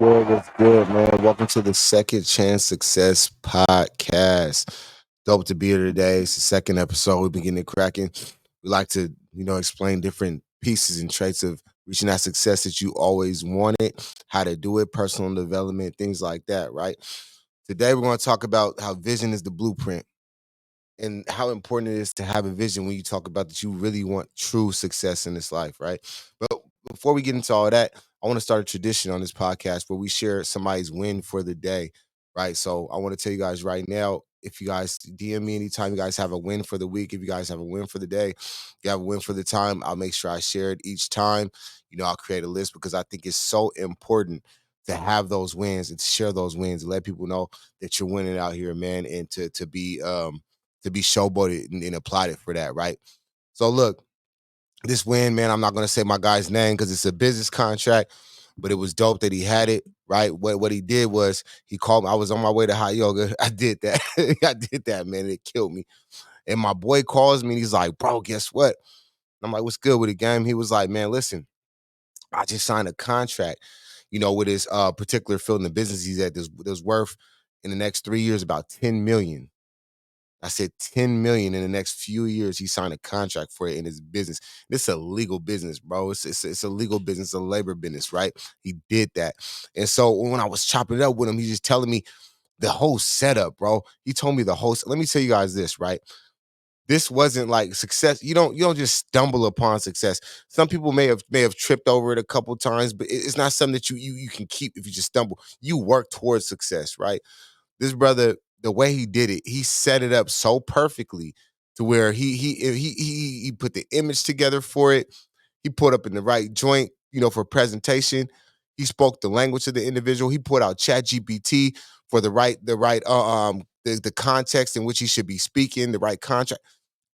What's good, man? Welcome to the Second Chance Success Podcast. Dope to be here today. It's the second episode. We've been getting it cracking. We like to, explain different pieces and traits of reaching that success that you always wanted, how to do it, personal development, things like that, right? Today, we're going to talk about how vision is the blueprint and how important it is to have a vision when you talk about that you really want true success in this life, right? But before we get into all that, I want to start a tradition on this podcast where we share somebody's win for the day, right? So I want to tell you guys right now, if you guys DM me anytime you guys have a win for the week, if you guys have a win for the day, you have a win for the time, I'll make sure I share it each time. I'll create a list because I think it's so important to have those wins and to share those wins and let people know that you're winning out here, man, and to be showboated and applauded for that, right? So look, this win, man, I'm not gonna say my guy's name because it's a business contract, but it was dope that he had it, right? What he did was he called me. I was on my way to hot yoga. I did that. I did that, man. It killed me. And my boy calls me and he's like, bro, guess what? I'm like, what's good with the game? He was like, man, listen, I just signed a contract, with his particular field in the business he's at. There's worth in the next 3 years about 10 million. I said 10 million in the next few years. He signed a contract for it in his business. This is a legal business, bro. It's a legal business, a labor business, right? He did that. And so when I was chopping it up with him, he's just telling me the whole setup, bro. He told me the whole. Let me tell you guys this, right? This wasn't like success. You don't just stumble upon success. Some people may have tripped over it a couple times, but it's not something that you can keep if you just stumble. You work towards success, right? This brother, the way he did it, he set it up so perfectly to where he put the image together for it. He put up in the right joint, for presentation. He spoke the language of the individual. He put out Chat GPT for the context in which he should be speaking, the right contract,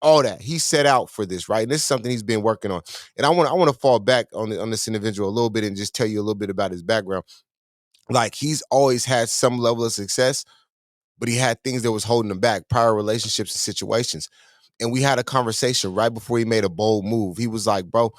all that. He set out for this, right? And this is something he's been working on. And I want to fall back on this individual a little bit and just tell you a little bit about his background. Like he's always had some level of success, but he had things that was holding him back, prior relationships and situations. And we had a conversation right before he made a bold move. He was like, bro,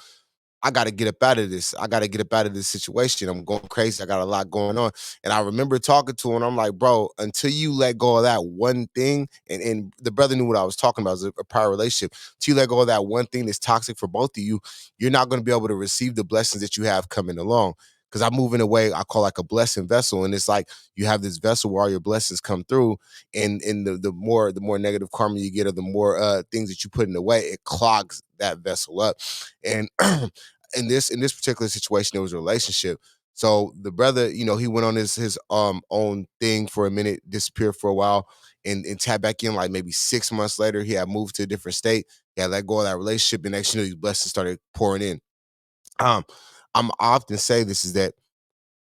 I got to get up out of this. I got to get up out of this situation. I'm going crazy. I got a lot going on. And I remember talking to him. I'm like, bro, until you let go of that one thing, and the brother knew what I was talking about, it was a prior relationship. Until you let go of that one thing that's toxic for both of you, you're not going to be able to receive the blessings that you have coming along. Because I move in a way I call like a blessing vessel. And it's like you have this vessel where all your blessings come through. And the more negative karma you get, or the more things that you put in the way, it clogs that vessel up. And in this particular situation, there was a relationship. So the brother, he went on his own thing for a minute, disappeared for a while, and tapped back in like maybe 6 months later. He had moved to a different state. He had let go of that relationship, and next these blessings started pouring in. Um, I'm often say this is that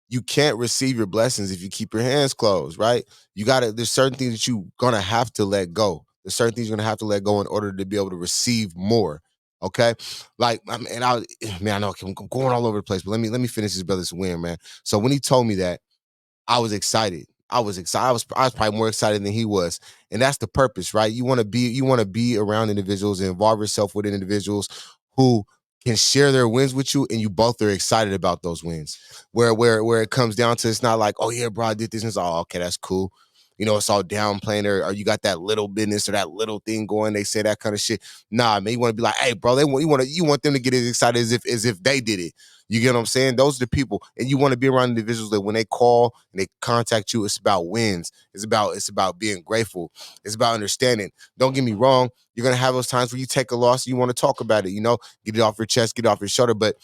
you can't receive your blessings if you keep your hands closed, right? There's certain things that you're gonna have to let go. There's certain things you're gonna have to let go in order to be able to receive more. Okay. Like, and man, I know I'm going all over the place, but let me finish this brother's win, man. So when he told me that, I was excited. I was excited. I was probably more excited than he was. And that's the purpose, right? You want to be around individuals and involve yourself with individuals who can share their wins with you, and you both are excited about those wins. Where it comes down to, it's not like, oh yeah, bro, I did this, and it's all okay, that's cool. It's all downplaying, or you got that little business or that little thing going. They say that kind of shit. Nah, man, you want to be like, hey, bro, you want them to get as excited as if they did it. You get what I'm saying? Those are the people, and you want to be around individuals that when they call and they contact you, it's about wins. It's about being grateful. It's about understanding. Don't get me wrong. You're gonna have those times where you take a loss, you want to talk about it. Get it off your chest, get it off your shoulder. But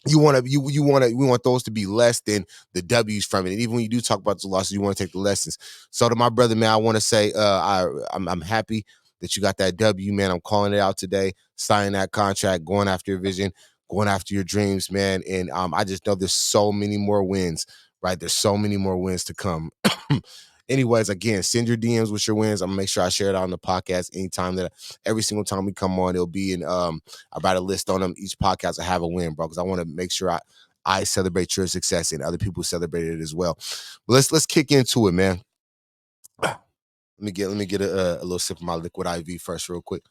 we want those to be less than the W's from it. And even when you do talk about the losses, you want to take the lessons. So to my brother, man, I want to say, I'm happy that you got that W, man. I'm calling it out today, signing that contract, going after your vision, going after your dreams, man. And I just know there's so many more wins, right? There's so many more wins to come. Anyways, again, send your DMs with your wins. I'm gonna make sure I share it out on the podcast anytime that every single time we come on, it'll be in I write a list on them. Each podcast I have a win, bro, because I want to make sure I celebrate your success and other people celebrate it as well. But let's kick into it, man. Let me get a little sip of my liquid IV first, real quick.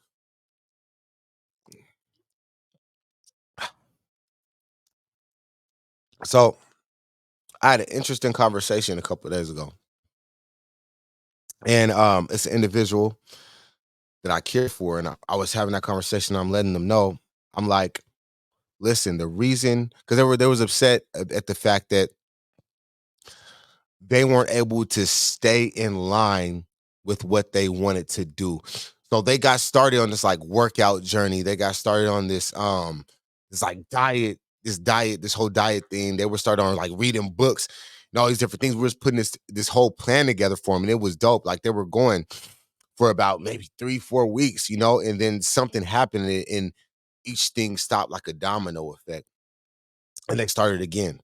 So I had an interesting conversation a couple of days ago, and it's an individual that I care for, and I was having that conversation. I'm letting them know. I'm like, listen, the reason because they was upset at the fact that they weren't able to stay in line with what they wanted to do. So they got started on this like workout journey. They got started on this like this whole diet thing. They were started on like reading books and all these different things. We were just putting this whole plan together for them, and it was dope. Like they were going for about maybe 3-4 weeks, and then something happened and each thing stopped like a domino effect. And they started again.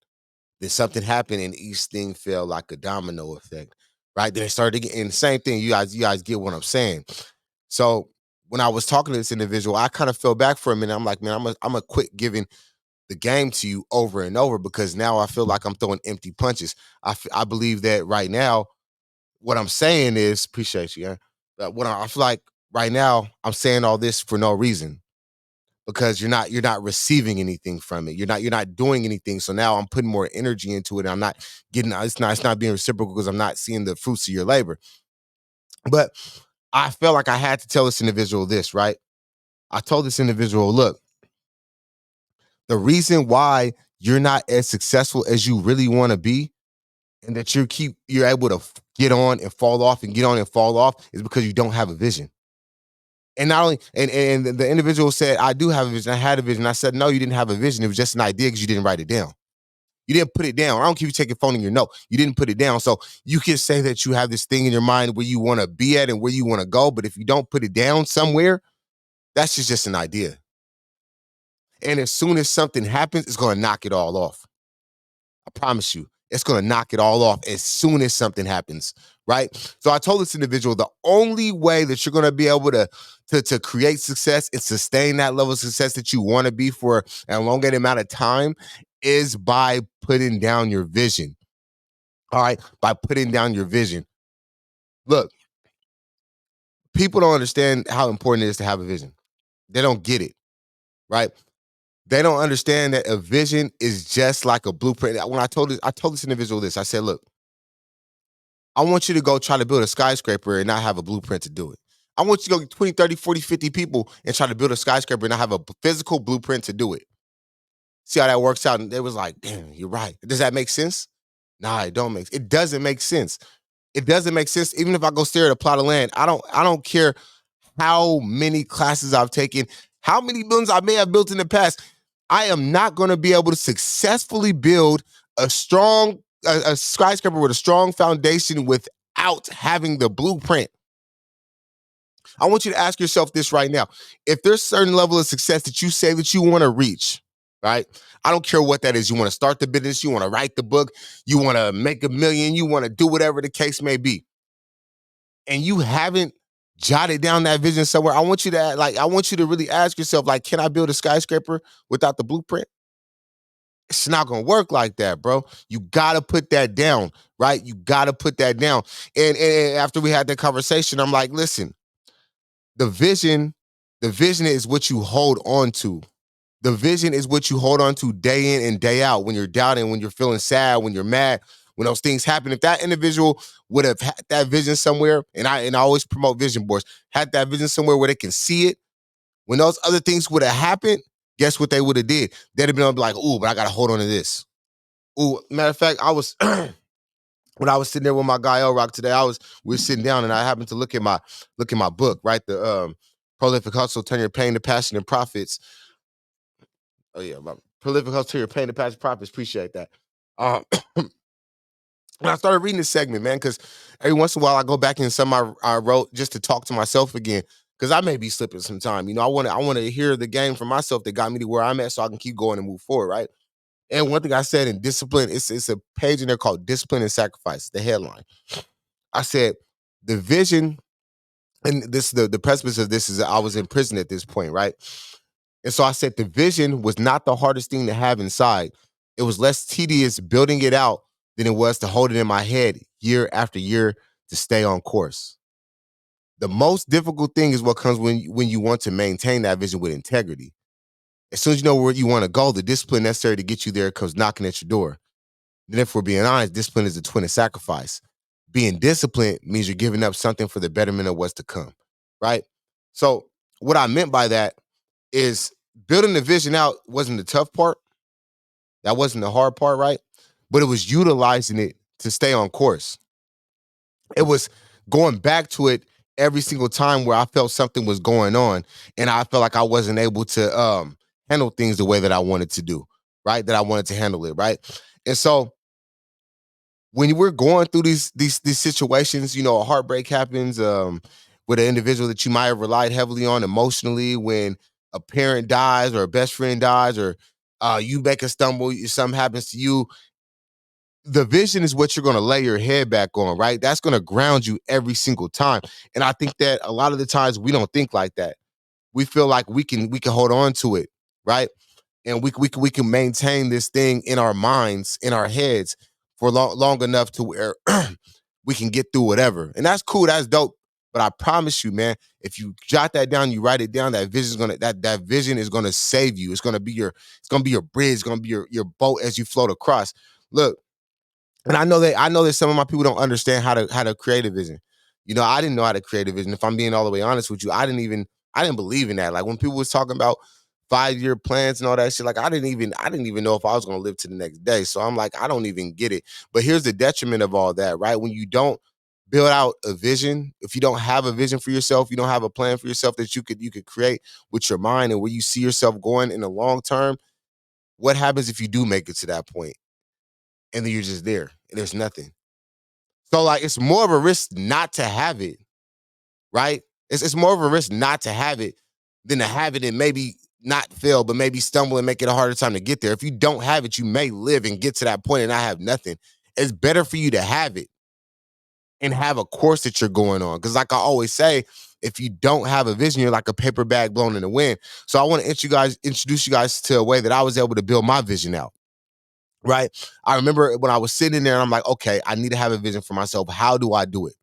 Then something happened and each thing fell like a domino effect. Right. Then they started again. And the same thing, you guys get what I'm saying. So when I was talking to this individual, I kind of fell back for a minute. I'm like, man, I'm a quit giving the game to you over and over because now I feel like I'm throwing empty punches. I believe that right now, what I'm saying is, appreciate you, yeah. I feel like right now, I'm saying all this for no reason because you're not receiving anything from it. You're not doing anything. So now I'm putting more energy into it. And I'm not getting it's not being reciprocal because I'm not seeing the fruits of your labor. But I felt like I had to tell this individual this, right? I told this individual, look, the reason why you're not as successful as you really want to be and that you're able to get on and fall off and get on and fall off is because you don't have a vision. And not only and the individual said, I do have a vision. I had a vision. I said, no, you didn't have a vision. It was just an idea because you didn't write it down. You didn't put it down. I don't care if you take your phone and your note. You didn't put it down. So you can say that you have this thing in your mind where you want to be at and where you want to go. But if you don't put it down somewhere, that's just an idea. And as soon as something happens, it's going to knock it all off. I promise you, it's going to knock it all off as soon as something happens, right? So I told this individual the only way that you're going to be able to create success and sustain that level of success that you want to be for an elongated amount of time is by putting down your vision. All right, by putting down your vision. Look, people don't understand how important it is to have a vision. They don't get it, right? They don't understand that a vision is just like a blueprint. When I told this individual this. I said, look, I want you to go try to build a skyscraper and not have a blueprint to do it. I want you to go get 20, 30, 40, 50 people and try to build a skyscraper and not have a physical blueprint to do it. See how that works out. And they was like, damn, you're right. Does that make sense? Nah, it doesn't make sense. It doesn't make sense. Even if I go stare at a plot of land, I don't care how many classes I've taken, how many buildings I may have built in the past. I am not going to be able to successfully build a skyscraper with a strong foundation without having the blueprint. I want you to ask yourself this right now. If there's a certain level of success that you say that you want to reach, right? I don't care what that is. You want to start the business, you want to write the book, you want to make $1 million, you want to do whatever the case may be. And you haven't jotted down that vision somewhere. I want you to really ask yourself, like, can I build a skyscraper without the blueprint? It's not gonna work like that, bro. You gotta put that down, right? You gotta put that down. And after we had that conversation, I'm like, listen, the vision, the vision is what you hold on to. The vision is what you hold on to day in and day out when you're doubting, when you're feeling sad, when you're mad, when those things happen. If that individual would have had that vision somewhere, and I always promote vision boards, had that vision somewhere where they can see it, when those other things would have happened, guess what they would have did? They'd have been like, ooh, but I gotta hold on to this. Ooh, matter of fact, I was when I was sitting there with my guy L Rock today, we were sitting down and I happened to look at my book, right? The Prolific Hustle, Turn Your Pain to Passion and Profits. Oh yeah, my Prolific Hustle, Turn Your Pain to Passion and Profits. Appreciate that. Um, and I started reading this segment, man, because every once in a while I go back in some I wrote just to talk to myself again. Because I may be slipping some time. I want to hear the game from myself that got me to where I'm at so I can keep going and move forward, right? And one thing I said in discipline, it's a page in there called Discipline and Sacrifice, the headline. I said, the vision, and this the precipice of this is I was in prison at this point, right? And so I said the vision was not the hardest thing to have inside. It was less tedious building it out than it was to hold it in my head year after year to stay on course. The most difficult thing is what comes when you want to maintain that vision with integrity. As soon as you know where you want to go, the discipline necessary to get you there comes knocking at your door. then if we're being honest, discipline is the twin of sacrifice. Being disciplined means you're giving up something for the betterment of what's to come, right? So what I meant by that is building the vision out wasn't the tough part. That wasn't the hard part, right? But it was utilizing it to stay on course. It was going back to it every single time where I felt something was going on and I felt like I wasn't able to handle things the way that I wanted to do, right? That I wanted to handle it, right? And so when we're going through these situations, you know, a heartbreak happens with an individual that you might have relied heavily on emotionally, when a parent dies or a best friend dies, or you make a stumble, something happens to you. The vision is what you're going to lay your head back on, right? That's going to ground you every single time. And I think that a lot of the times we don't think like that. We feel like we can hold on to it, right? And we can maintain this thing in our minds, in our heads for long enough to where we can get through whatever. And that's cool, that's dope. But I promise you, man, if you jot that down, you write it down, that vision is gonna save you. It's gonna be your bridge, it's gonna be your boat as you float across. Look, and I know that some of my people don't understand how to create a vision. You know, I didn't know how to create a vision. If I'm being all the way honest with you, I didn't believe in that. Like when people was talking about 5-year plans and all that shit, like I didn't even know if I was gonna live to the next day. So I'm like, I don't even get it. But here's the detriment of all that, right? When you don't build out a vision, if you don't have a vision for yourself, you don't have a plan for yourself that you could create with your mind and where you see yourself going in the long term. What happens if you do make it to that point and then you're just there and there's nothing? So like it's more of a risk not to have it, right? It's more of a risk not to have it than to have it and maybe not fail, but maybe stumble and make it a harder time to get there. If you don't have it, you may live and get to that point and not have nothing. It's better for you to have it and have a course that you're going on. Because like I always say, if you don't have a vision, you're like a paper bag blown in the wind. So I want to introduce you guys to a way that I was able to build my vision out. Right. I remember when I was sitting there and I'm like, okay, I need to have a vision for myself. How do I do it?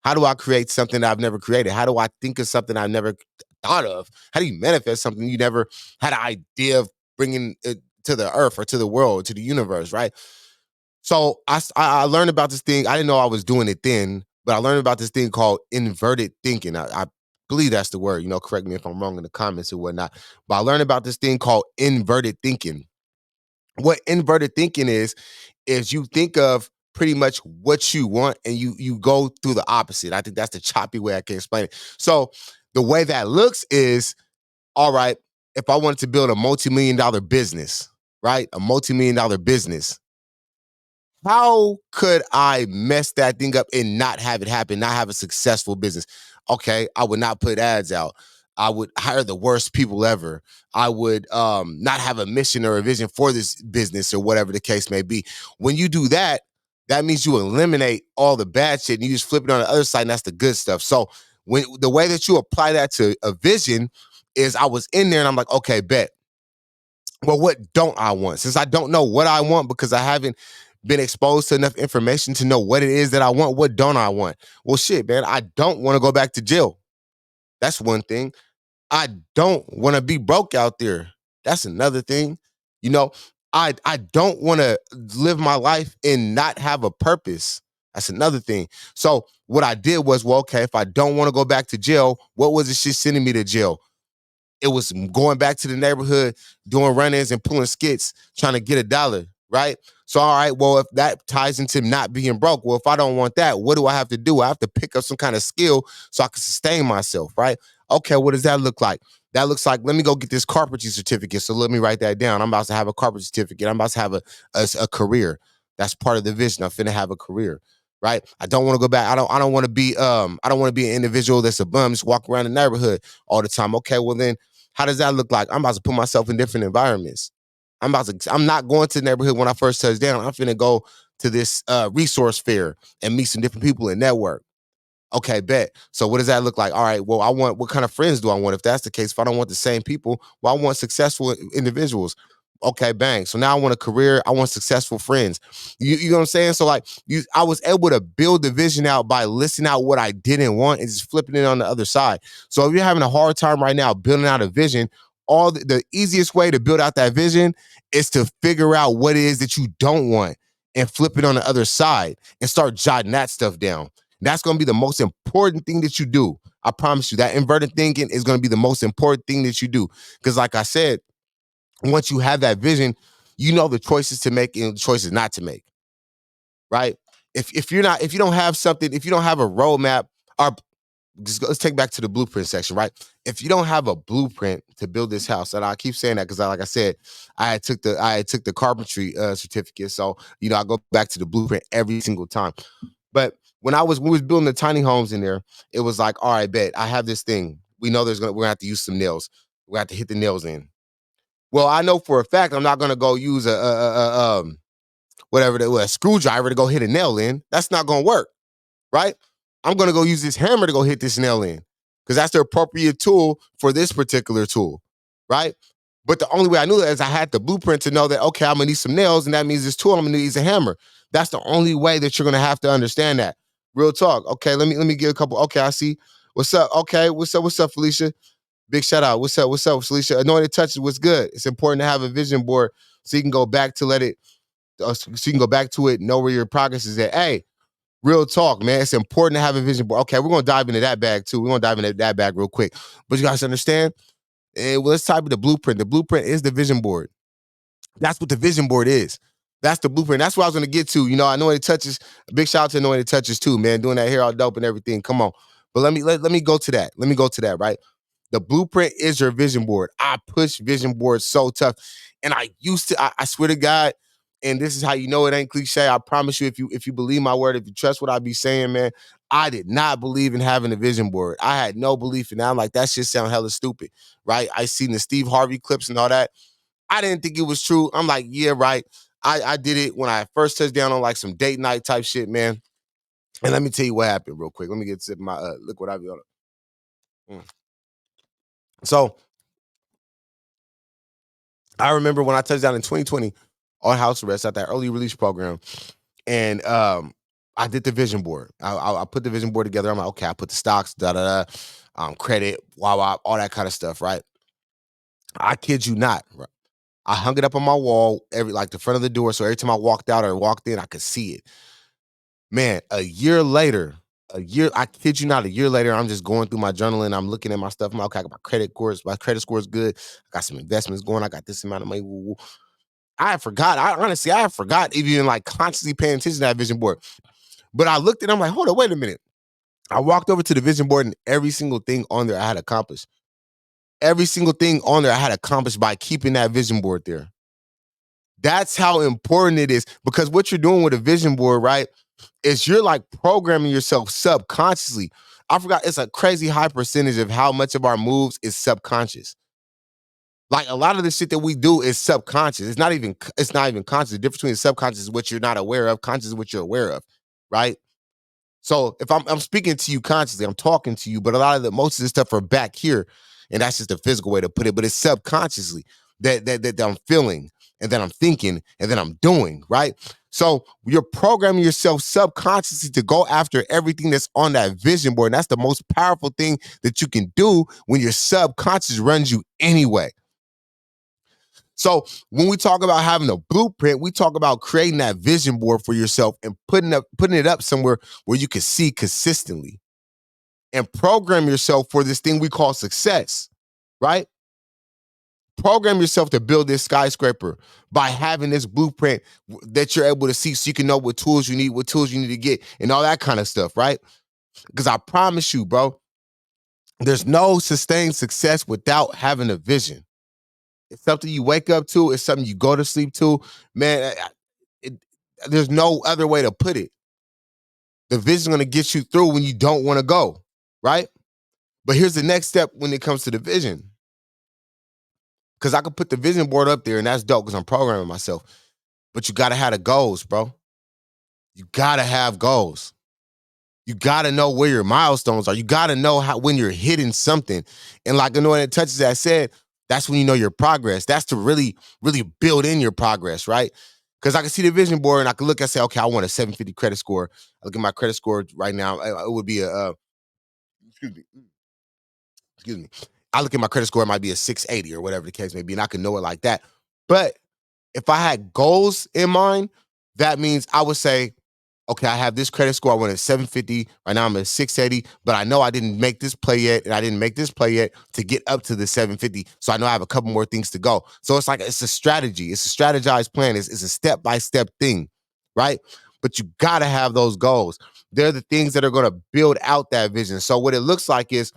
How do I create something that I've never created? How do I think of something I've never thought of? How do you manifest something you never had an idea of bringing it to the earth or to the world, to the universe, right? So I learned about this thing. I didn't know I was doing it then, but I learned about this thing called inverted thinking. I believe that's the word. You know, correct me if I'm wrong in the comments or whatnot. But I learned about this thing called inverted thinking. What inverted thinking is you think of pretty much what you want and you go through the opposite. I think that's the choppy way I can explain it. So the way that looks is, all right, if I wanted to build a multi-million dollar business, right? A multi-million dollar business, how could I mess that thing up and not have it happen, not have a successful business? Okay, I would not put ads out. I would hire the worst people ever. I would not have a mission or a vision for this business or whatever the case may be. When you do that, that means you eliminate all the bad shit and you just flip it on the other side, and that's the good stuff. So when the way that you apply that to a vision is, I was in there and I'm like, okay, bet. Well, what don't I want? Since I don't know what I want because I haven't been exposed to enough information to know what it is that I want, what don't I want? Well, shit, man, I don't want to go back to jail. That's one thing. I don't want to be broke out there. That's another thing. You know, I don't want to live my life and not have a purpose. That's another thing. So what I did was, well, okay, if I don't want to go back to jail, what was the shit sending me to jail? It was going back to the neighborhood, doing run-ins and pulling skits, trying to get a dollar, right? So, all right, well, if that ties into not being broke, well, if I don't want that, what do I have to do? I have to pick up some kind of skill so I can sustain myself, right? Okay, what does that look like? That looks like, let me go get this carpentry certificate. So let me write that down. I'm about to have a carpentry certificate. I'm about to have a career. That's part of the vision. I'm finna have a career, right? I don't want to go back. I don't want to be I don't want to be an individual that's a bum, just walk around the neighborhood all the time. Okay, well then how does that look like? I'm about to put myself in different environments. I'm not going to the neighborhood when I first touch down. I'm finna go to this resource fair and meet some different people and network. Okay, bet. So what does that look like? All right, well, what kind of friends do I want? If that's the case, if I don't want the same people, well, I want successful individuals. Okay, bang. So now I want a career, I want successful friends. You know what I'm saying? So like I was able to build the vision out by listing out what I didn't want and just flipping it on the other side. So if you're having a hard time right now building out a vision, all the easiest way to build out that vision is to figure out what it is that you don't want and flip it on the other side and start jotting that stuff down. That's going to be the most important thing that you do. I promise you that inverted thinking is going to be the most important thing that you do. Because like I said, once you have that vision, you know the choices to make and the choices not to make, right? If you don't have something, if you don't have a roadmap, or let's take back to the blueprint section, right? If you don't have a blueprint to build this house, and I keep saying that because, like I said, I took the carpentry certificate, so I go back to the blueprint every single time. But when we was building the tiny homes in there, it was like, all right, bet I have this thing. We know we're gonna have to use some nails. We have to hit the nails in. Well, I know for a fact I'm not gonna go use a screwdriver to go hit a nail in. That's not gonna work, right? I'm gonna go use this hammer to go hit this nail in because that's the appropriate tool for this particular tool, right? But the only way I knew that is I had the blueprint to know that, okay, I'm gonna need some nails, and that means this tool I'm gonna need a hammer. That's the only way that you're gonna have to understand that. Real talk. Okay, let me get a couple. Okay, I see. What's up? Okay, what's up? What's up, Felicia? Big shout out. What's up? What's up, Felicia? Anointed touches. What's good? It's important to have a vision board so you can go back to it, know where your progress is at. Hey, real talk, man. It's important to have a vision board. Okay, we're gonna dive into that bag too. We're gonna dive into that bag real quick. But you guys understand? Let's type of the blueprint. The blueprint is the vision board. That's what the vision board is. That's the blueprint. That's what I was gonna get to. I know it touches. Big shout out to Anointed Touches too, man. Doing that hair all dope and everything. Come on. But let me go to that. Let me go to that, right? The blueprint is your vision board. I push vision boards so tough. And I used to, I swear to God, and this is how you know it ain't cliche. I promise you, if you believe my word, if you trust what I be saying, man, I did not believe in having a vision board. I had no belief in that. I'm like, that shit sound hella stupid, right? I seen the Steve Harvey clips and all that. I didn't think it was true. I'm like, yeah, right. I did it when I first touched down on like some date night type shit, man. And let me tell you what happened real quick. Let me get to my liquid IV. So I remember when I touched down in 2020 on house arrest at that early release program, and I did the vision board. I put the vision board together. I'm like, okay, I put the stocks, credit, all that kind of stuff, right? I kid you not. Right? I hung it up on my wall, the front of the door, so every time I walked out or walked in, I could see it. Man, I kid you not, a year later, I'm just going through my journaling. I'm looking at my stuff. I'm like, okay, I got my credit score is good. I got some investments going. I got this amount of money. Woo, woo. I forgot. I forgot even like consciously paying attention to that vision board. But I looked at it, I'm like, hold on, wait a minute. I walked over to the vision board and every single thing on there I had accomplished. Every single thing on there I had accomplished by keeping that vision board there. That's how important it is because what you're doing with a vision board, right, is you're like programming yourself subconsciously. I forgot, it's a crazy high percentage of how much of our moves is subconscious. Like a lot of the shit that we do is subconscious. It's not even conscious. The difference between subconscious is what you're not aware of, conscious is what you're aware of, right? So if I'm speaking to you consciously, I'm talking to you, but a lot of most of this stuff are back here, and that's just a physical way to put it. But it's subconsciously that I'm feeling, and then I'm thinking, and then I'm doing, right? So you're programming yourself subconsciously to go after everything that's on that vision board. And that's the most powerful thing that you can do when your subconscious runs you anyway. So when we talk about having a blueprint, we talk about creating that vision board for yourself and putting it up somewhere where you can see consistently and program yourself for this thing we call success, right? Program yourself to build this skyscraper by having this blueprint that you're able to see so you can know what tools you need to get, and all that kind of stuff, right? Because I promise you, bro, there's no sustained success without having a vision. It's something you wake up to. It's something you go to sleep to. Man, it, there's no other way to put it. The vision's going to get you through when you don't want to go, right? But here's the next step when it comes to the vision. Because I could put the vision board up there, and that's dope because I'm programming myself. But you got to have the goals, bro. You got to have goals. You got to know where your milestones are. You got to know when you're hitting something. And like Anointed Touches, I said, that's when you know your progress. That's to really, really build in your progress, right? Because I can see the vision board and I can look and say, okay, I want a 750 credit score. I look at my credit score right now. It would be excuse me. I look at my credit score, it might be a 680 or whatever the case may be, and I can know it like that. But if I had goals in mind, that means I would say, okay, I have this credit score. I want a 750. Right now I'm at 680, but I know I didn't make this play yet, and I didn't make this play yet to get up to the 750. So I know I have a couple more things to go. So it's like it's a strategy. It's a strategized plan. It's a step-by-step thing, right? But you gotta have those goals. They're the things that are gonna build out that vision. So what it looks like is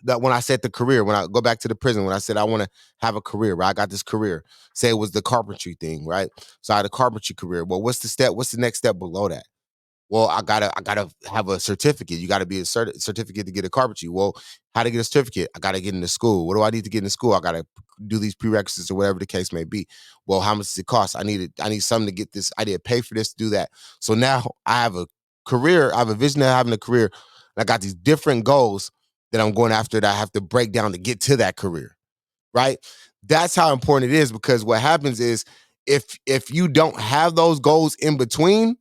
that when I said the career, when I go back to the prison, when I said I want to have a career, right? I got this career. Say it was the carpentry thing, right? So I had a carpentry career. Well, what's the step? What's the next step below that? Well, I gotta have a certificate. You gotta be a certificate to get a carpentry. Well, how to get a certificate? I gotta get into school. What do I need to get into school? I gotta do these prerequisites or whatever the case may be. Well, how much does it cost? I need something to get this. I need to pay for this to do that. So now I have a career. I have a vision of having a career. And I got these different goals that I'm going after that I have to break down to get to that career. Right? That's how important it is because what happens is if you don't have those goals in between,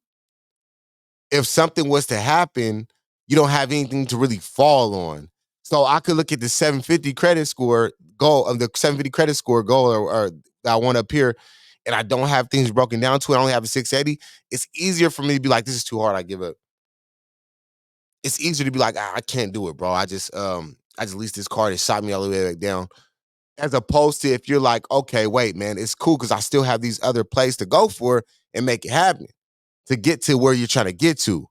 if something was to happen, you don't have anything to really fall on. So I could look at the 750 credit score goal of the 750 credit score goal or that I want up here, and I don't have things broken down to it. I only have a 680. It's easier for me to be like, this is too hard. I give up. It's easier to be like, I can't do it, bro. I just leased this car that shot me all the way back down. As opposed to if you're like, okay, wait, man, it's cool because I still have these other plays to go for and make it happen to get to where you're trying to get to.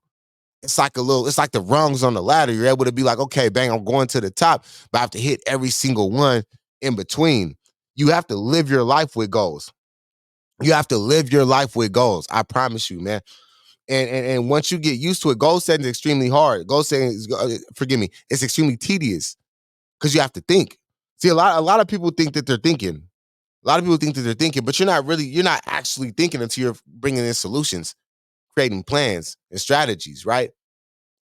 It's like the rungs on the ladder. You're able to be like, okay, bang, I'm going to the top, but I have to hit every single one in between. You have to live your life with goals. You have to live your life with goals. I promise you, man. And once you get used to it, goal setting is extremely hard. Goal setting is, forgive me, it's extremely tedious because you have to think. See, a lot of people think that they're thinking. A lot of people think that they're thinking, but you're not actually thinking until you're bringing in solutions, creating plans and strategies, right?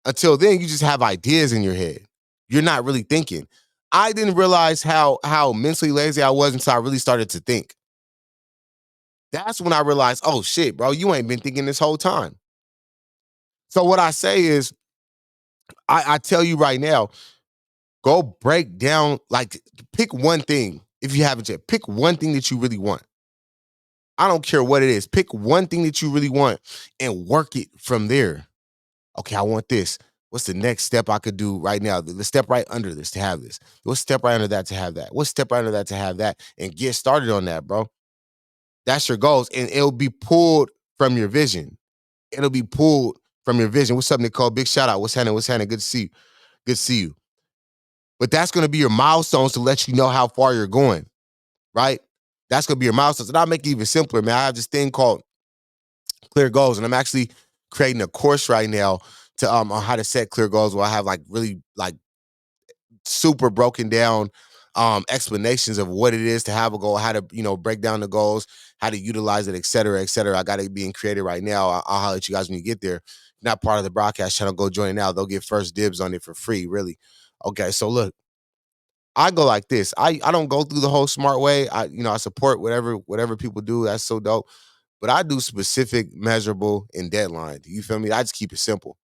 Until then, you just have ideas in your head. You're not really thinking. I didn't realize how mentally lazy I was until I really started to think. That's when I realized, oh shit, bro, you ain't been thinking this whole time. So what I say is, I tell you right now, go break down, like pick one thing. If you haven't yet, pick one thing that you really want. I don't care what it is. Pick one thing that you really want and work it from there. Okay, I want this. What's the next step I could do right now? The step right under this to have this. What step right under that to have that? What step right under that to have that? And get started on that, bro. That's your goals. And it'll be pulled from your vision. It'll be pulled from your vision. What's up, Nicole? Big shout out. What's happening? What's happening? Good to see you. Good to see you. But that's going to be your milestones to let you know how far you're going, right? That's going to be your milestones. And I'll make it even simpler, man. I have this thing called Clear Goals, and I'm actually creating a course right now to on how to set clear goals where I have like really like super broken down explanations of what it is to have a goal, how to, break down the goals, how to utilize it, et cetera, et cetera. I got it being created right now. I'll holler at you guys when you get there. Not part of the broadcast channel, go join it now. They'll get first dibs on it for free, really. Okay, so look, I go like this. I don't go through the whole smart way. I support whatever people do. That's so dope. But I do specific, measurable, and deadline. Do you feel me? I just keep it simple.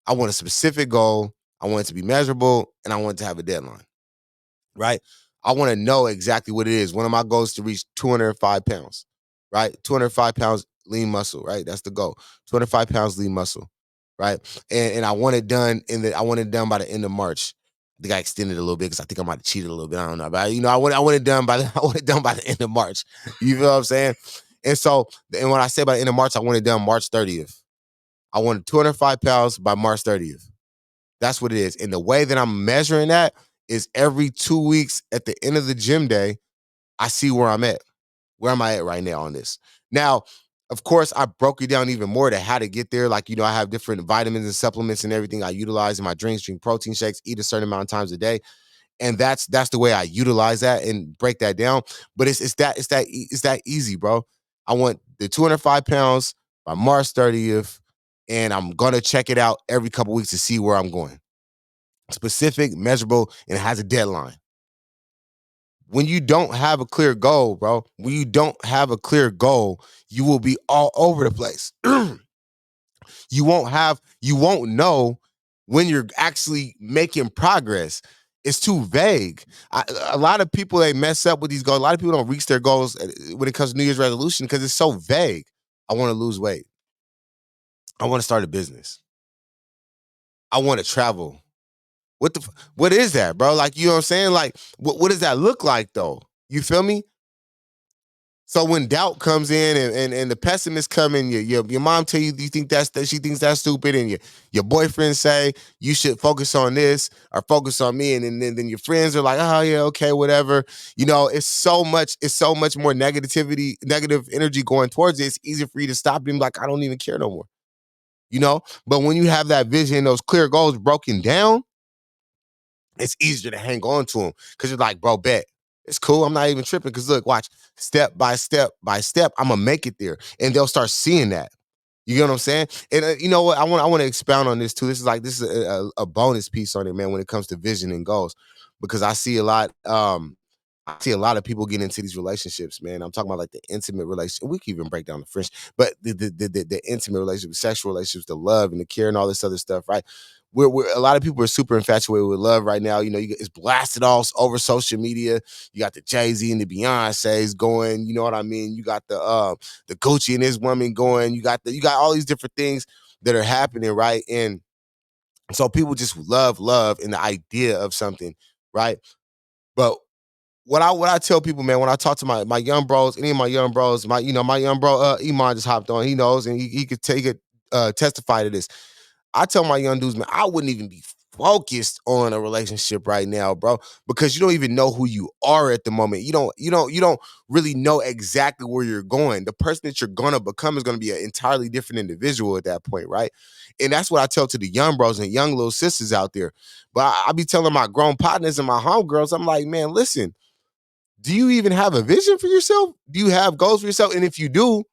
I want a specific goal. I want it to be measurable, and I want it to have a deadline. Right? I want to know exactly what it is. One of my goals is to reach 205 pounds. Right? 205 pounds lean muscle. Right? That's the goal. 205 pounds lean muscle. Right? And I want it done I want it done by the end of March. I think I extended a little bit because I think I might have cheated a little bit. I don't know, but I want it done by I want it done by the end of March. You feel what I'm saying? And when I say by the end of March, I want it done March 30th. I want 205 pounds by March 30th. That's what it is. And the way that I'm measuring that is every 2 weeks at the end of the gym day, I see where I'm at. Where am I at right now on this? Now, of course, I broke it down even more to how to get there. Like, I have different vitamins and supplements and everything I utilize in my drinks, drink protein shakes, eat a certain amount of times a day. And that's the way I utilize that and break that down. But it's that easy, bro. I want the 205 pounds by March 30th, and I'm gonna check it out every couple weeks to see where I'm going. Specific, measurable, and it has a deadline. When you don't have a clear goal, bro, when you don't have a clear goal, you will be all over the place. You won't know when you're actually making progress. It's too vague. A lot of people, they mess up with these goals. A lot of people don't reach their goals when it comes to New Year's resolution because it's so vague. I want to lose weight. I want to start a business. I want to travel. What is that, bro? Like, you know what I'm saying? Like, what does that look like though? You feel me? So when doubt comes in and the pessimists come in, your mom tell you think that she thinks that's stupid, and your boyfriend say you should focus on this or focus on me, and then your friends are like, oh yeah, okay, whatever. You know, it's so much more negative energy going towards it. It's easier for you to stop and be like, I don't even care no more. You know, but when you have that vision, those clear goals broken down, it's easier to hang on to them because you're like, bro, bet. It's cool. I'm not even tripping because look, watch, step by step by step, I'm gonna make it there, and they'll start seeing that. You get what I'm saying? And you know what? I want to expound on this too. This is a bonus piece on it, man. When it comes to vision and goals, because I see a lot. I see a lot of people get into these relationships, man. I'm talking about like the intimate relationship. We can even break down the French, but the intimate relationship, sexual relationships, the love and the care and all this other stuff, right? We're a lot of people are super infatuated with love right now. You know, it's blasted all over social media. You got the Jay-Z and the Beyonce's going. You know what I mean? You got the Gucci and his woman going. You got all these different things that are happening, right? And so people just love and the idea of something, right? But what I tell people, man, when I talk to my young bros, any of my young bros, my young bro Iman just hopped on. He knows, and he could testify to this. I tell my young dudes, man, I wouldn't even be focused on a relationship right now, bro, because you don't even know who you are at the moment. You don't really know exactly where you're going. The person that you're gonna become is gonna be an entirely different individual at that point, right? And that's what I tell to the young bros and young little sisters out there. But I be telling my grown partners and my homegirls, I'm like, man, listen, do you even have a vision for yourself? Do you have goals for yourself? And if you do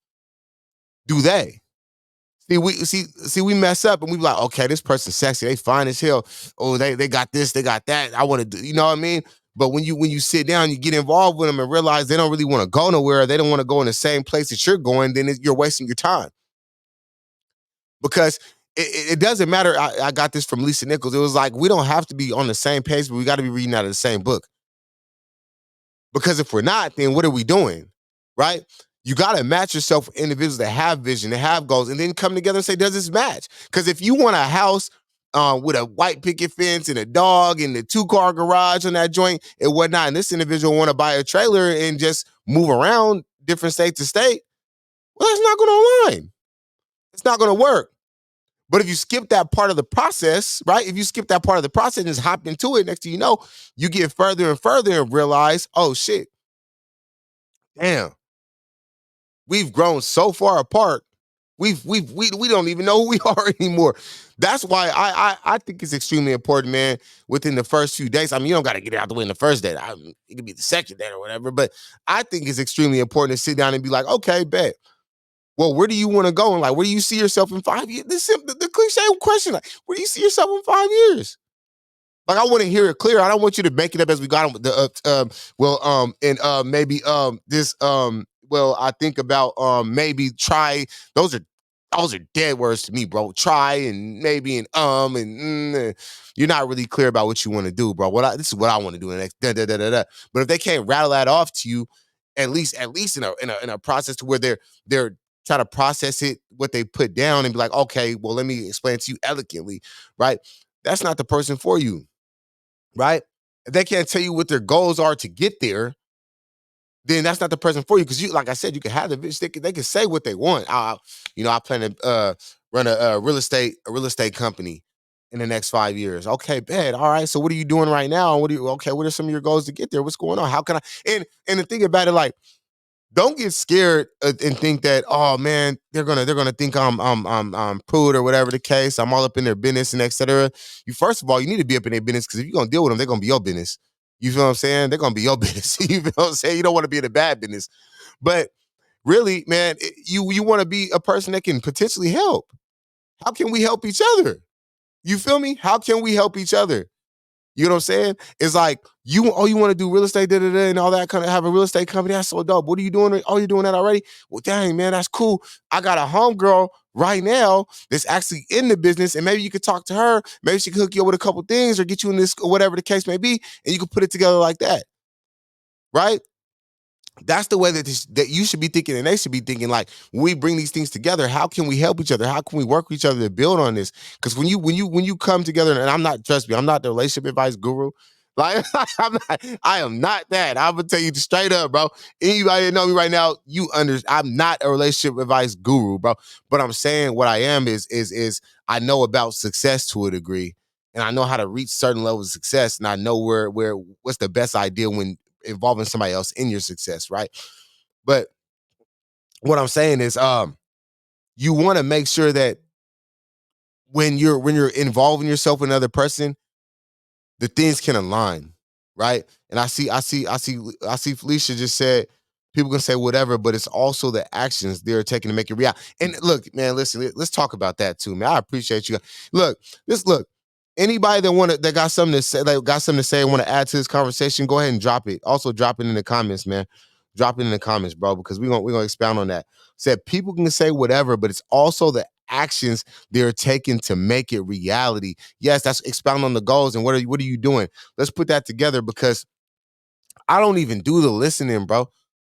they? We mess up and we be like, okay, this person's sexy, they fine as hell. Oh, they got this, they got that. I want to do, you know what I mean? But when you sit down, you get involved with them and realize they don't really want to go nowhere, they don't want to go in the same place that you're going, then you're wasting your time. Because it doesn't matter. I got this from Lisa Nichols. It was like, we don't have to be on the same page, but we got to be reading out of the same book. Because if we're not, then what are we doing? Right? You got to match yourself with individuals that have vision, that have goals, and then come together and say, does this match? Because if you want a house with a white picket fence and a dog and the 2-car garage on that joint and whatnot, and this individual want to buy a trailer and just move around different state to state, well, that's not going to align. It's not going to work. But if you skip that part of the process, right? If you skip that part of the process and just hop into it, next thing you know, you get further and further and realize, oh shit, damn, we've grown so far apart. We don't even know who we are anymore. That's why I think it's extremely important, man. Within the first few days, I mean, you don't got to get it out the way in the first date. It could be the second date or whatever. But I think it's extremely important to sit down and be like, okay, bet. Well, where do you want to go? And like, where do you see yourself in 5 years? The cliche question, like, where do you see yourself in 5 years? Like, I want to hear it clear. I don't want you to make it up as we got the maybe this well, I think about maybe try. Those are dead words to me, bro. Try and maybe and you're not really clear about what you want to do, bro. This is what I want to do in the next da. But if they can't rattle that off to you, at least in a process to where they're try to process it what they put down and be like, okay, well, let me explain it to you elegantly, right? That's not the person for you, right? If they can't tell you what their goals are to get there, then that's not the person for you. Because you, like I said, you can have the vision. They can say what they want. I plan to run a real estate company in the next 5 years. Okay, bad. All right. So what are you doing right now? What are some of your goals to get there? What's going on? How can I? And the thing about it, like, don't get scared and think that, oh man, they're gonna think I'm prude or whatever the case. I'm all up in their business and etc. You, first of all, you need to be up in their business, because if you're gonna deal with them, they're gonna be your business. You feel what I'm saying? They're gonna be your business. You feel what I'm saying? You don't want to be in a bad business, but really, man, you want to be a person that can potentially help. How can we help each other? You feel me? How can we help each other? You know what I'm saying? It's like, you want to do real estate, and all that, kind of have a real estate company. That's so dope. What are you doing? Oh, you're doing that already? Well, dang, man, that's cool. I got a homegirl right now that's actually in the business, and maybe you could talk to her. Maybe she could hook you up with a couple things or get you in this, or whatever the case may be, and you could put it together like that, right? That's the way that you should be thinking, and they should be thinking. Like, when we bring these things together, how can we help each other? How can we work with each other to build on this? Because when you come together, and I'm not, trust me, I'm not the relationship advice guru. Like, I am not that. I'm gonna tell you straight up, bro. Anybody that know me right now, I'm not a relationship advice guru, bro. But I'm saying what I am is I know about success to a degree, and I know how to reach certain levels of success, and I know where what's the best idea when involving somebody else in your success, right? But what I'm saying is, you want to make sure that when you're involving yourself with another person, the things can align, right? And I see Felicia just said people can say whatever, but it's also the actions they're taking to make it real. And look, man, listen, let's talk about that too, man. I appreciate you. Look. Anybody that got something to say, and want to add to this conversation, go ahead and drop it. Also, drop it in the comments, man. Drop it in the comments, bro, because we're gonna expound on that. Said people can say whatever, but it's also the actions they're taking to make it reality. Yes, that's expound on the goals and what are you doing? Let's put that together, because I don't even do the listening, bro.